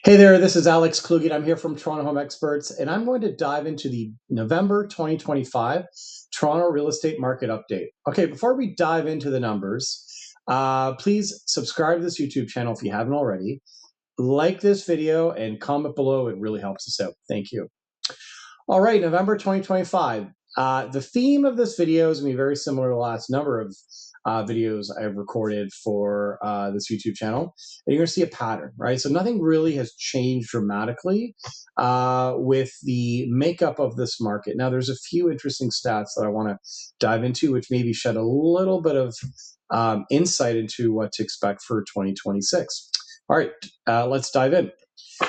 Hey there, this is Alex Kluge. I'm here from Toronto Home Experts, and I'm going to dive into the November 2025 Toronto real estate market update. Okay, before we dive into the numbers, please subscribe to this YouTube channel if you haven't already. Like this video and comment below. It really helps us out. Thank you. All right, November 2025. The theme of this video is going to be very similar to the last number of videos I've recorded for this YouTube channel. And you're going to see a pattern, right? So nothing really has changed dramatically with the makeup of this market. Now, there's a few interesting stats that I want to dive into, which maybe shed a little bit of insight into what to expect for 2026. All right, let's dive in.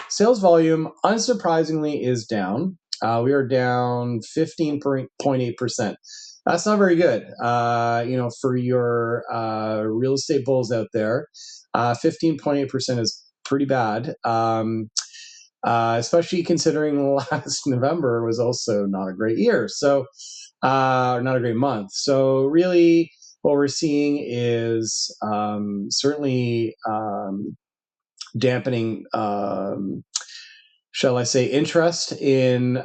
Sales volume, unsurprisingly, is down. We are down 15.8%. That's not very good. For your real estate bulls out there, 15.8% is pretty bad. Especially considering last November was also not a great year. So, not a great month. So, really, what we're seeing is certainly dampening, shall I say, interest in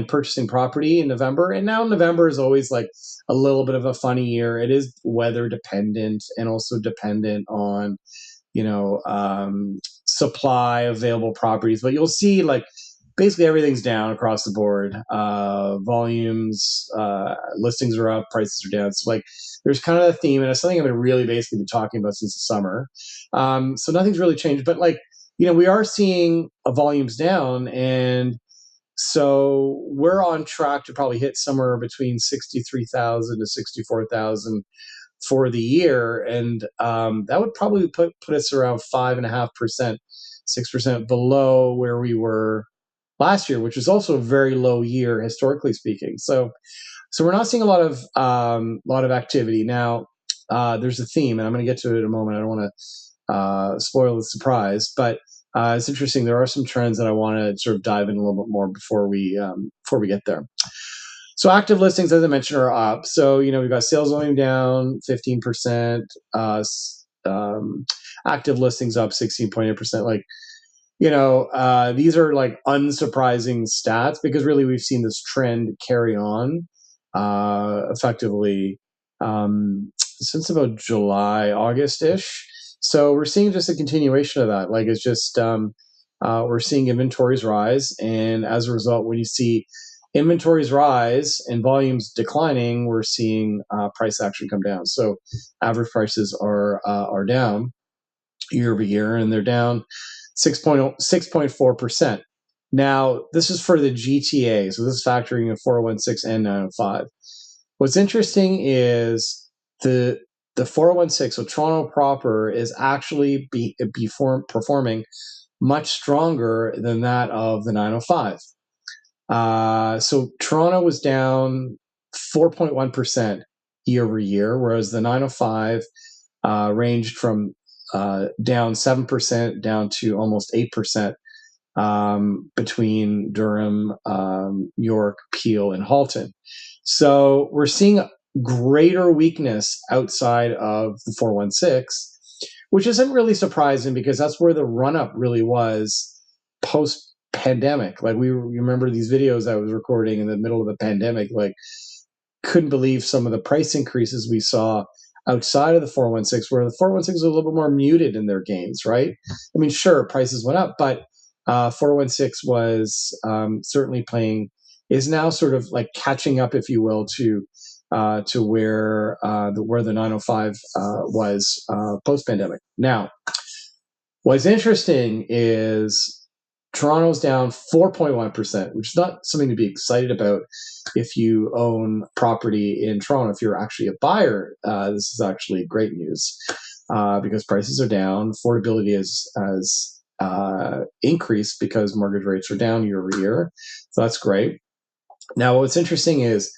purchasing property in November. And now November is always like a little bit of a funny year. It is weather dependent and also dependent on supply available properties. But you'll see like basically everything's down across the board. Volumes, listings are up, prices are down. So like there's kind of a theme, and it's something I've been really basically been talking about since the summer. So nothing's really changed, but like, we are seeing volumes down, and so we're on track to probably hit somewhere between 63,000 to 64,000 for the year, and that would probably put us around 5.5%, 6% below where we were last year, which was also a very low year historically speaking. So we're not seeing a lot of activity now. There's a theme, and I'm going to get to it in a moment. I don't want to spoil the surprise, but it's interesting. There are some trends that I want to sort of dive in a little bit more before we get there. So active listings, as I mentioned, are up. So we've got sales volume down 15%, active listings up 16.8%. Like these are like unsurprising stats because really we've seen this trend carry on effectively since about July, August-ish. So we're seeing just a continuation of that. Like it's just we're seeing inventories rise, and as a result, when you see inventories rise and volumes declining, we're seeing price action come down. So average prices are down year over year, and they're down 6.4%. Now, this is for the GTA, so this is factoring in 416 and 905. What's interesting is the 416, so Toronto proper, is actually performing much stronger than that of the 905. So Toronto was down 4.1% year over year, whereas the 905 ranged from down 7% down to almost 8% between Durham, York, Peel, and Halton. So we're seeing greater weakness outside of the 416, which isn't really surprising because that's where the run-up really was post-pandemic. Like you remember these videos I was recording in the middle of the pandemic, like couldn't believe some of the price increases we saw outside of the 416, where the 416 was a little bit more muted in their gains, right? I mean, sure, prices went up, but 416 was certainly is now sort of like catching up, if you will, to where the 905 was post-pandemic. Now, what's interesting is Toronto's down 4.1%, which is not something to be excited about if you own property in Toronto. If you're actually a buyer, this is actually great news because prices are down. Affordability has increased because mortgage rates are down year over year. So that's great. Now, what's interesting is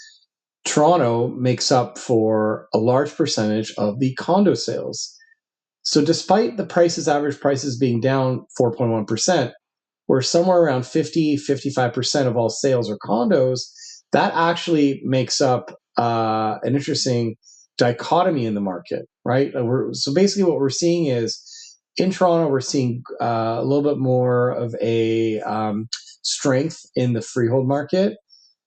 Toronto makes up for a large percentage of the condo sales. So despite the average prices being down 4.1%, where somewhere around 55% of all sales are condos, that actually makes up an interesting dichotomy in the market, right? So basically what we're seeing is in Toronto, we're seeing a little bit more of a strength in the freehold market.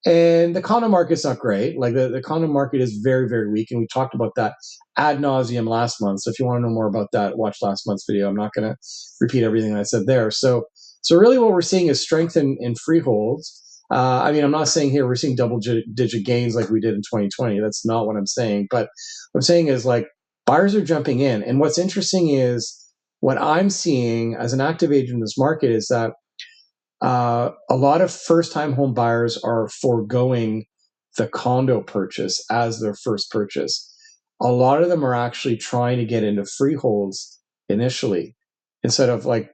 And the condo market's not great. Like the condo market is very, very weak. And we talked about that ad nauseum last month. So if you want to know more about that, watch last month's video. I'm not going to repeat everything I said there. So really what we're seeing is strength in freeholds. I mean, I'm not saying here we're seeing double digit gains like we did in 2020. That's not what I'm saying. But what I'm saying is like buyers are jumping in. And what's interesting is what I'm seeing as an active agent in this market is that a lot of first-time home buyers are foregoing the condo purchase as their first purchase. A lot of them are actually trying to get into freeholds initially instead of like,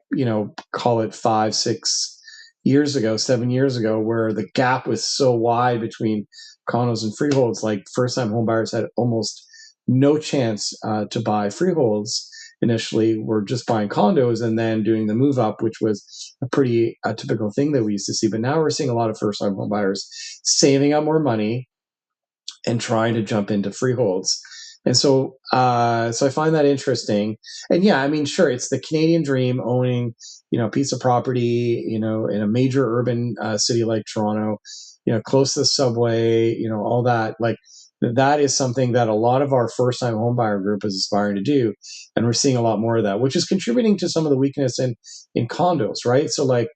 call it 5, 6 years ago, 7 years ago, where the gap was so wide between condos and freeholds. Like first-time home buyers had almost no chance to buy freeholds initially. Were just buying condos and then doing the move up, which was a pretty typical thing that we used to see. But now we're seeing a lot of first time home buyers saving up more money and trying to jump into freeholds. And so I find that interesting. And yeah, I mean, sure, it's the Canadian dream, owning, a piece of property, in a major urban city like Toronto, close to the subway, all that. Like that is something that a lot of our first time homebuyer group is aspiring to do. And we're seeing a lot more of that, which is contributing to some of the weakness in condos, right? So like,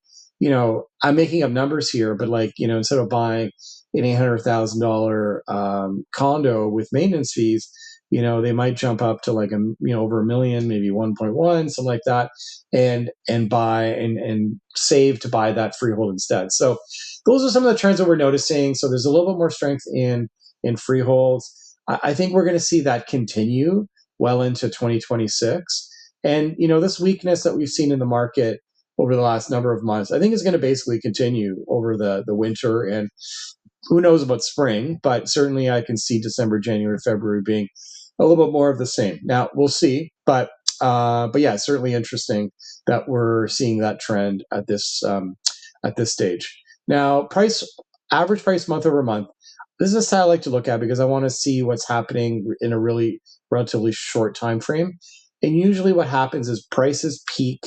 I'm making up numbers here, but like, instead of buying an $800,000 condo with maintenance fees, they might jump up to like over $1 million, maybe 1.1, something like that, and buy and save to buy that freehold instead. So those are some of the trends that we're noticing. So there's a little bit more strength in freeholds. I think we're going to see that continue well into 2026. And this weakness that we've seen in the market over the last number of months, I think is going to basically continue over the winter, and who knows about spring, but certainly I can see December, January, February being a little bit more of the same. Now we'll see, but yeah, it's certainly interesting that we're seeing that trend at this stage. Now, average price month over month. This is a stat I like to look at because I want to see what's happening in a really relatively short time frame. And usually, what happens is prices peak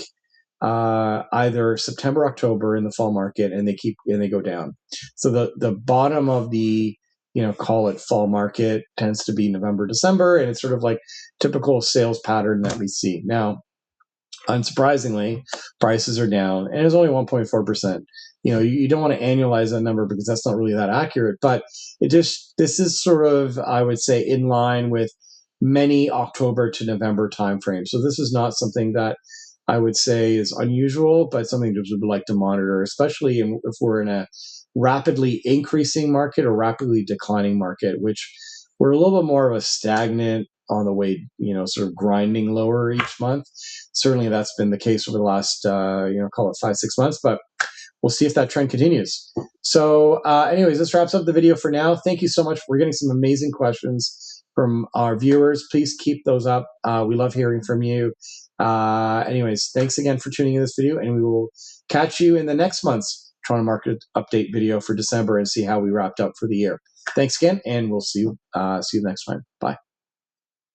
either September, October in the fall market, and they go down. So the bottom of the call it fall market tends to be November, December, and it's sort of like typical sales pattern that we see. Now, unsurprisingly, prices are down, and it's only 1.4%. You don't want to annualize that number because that's not really that accurate, but this is sort of, I would say, in line with many October to November timeframes. So this is not something that I would say is unusual, but something that we would like to monitor, especially if we're in a rapidly increasing market or rapidly declining market, which we're a little bit more of a stagnant on the way, sort of grinding lower each month. Certainly that's been the case over the last, call it 5, 6 months, but we'll see if that trend continues. So anyways, this wraps up the video for now. Thank you so much. We're getting some amazing questions from our viewers. Please keep those up. We love hearing from you. Anyways, thanks again for tuning in this video, and we will catch you in the next month's Toronto Market Update video for December and see how we wrapped up for the year. Thanks again, and we'll see you next time. Bye.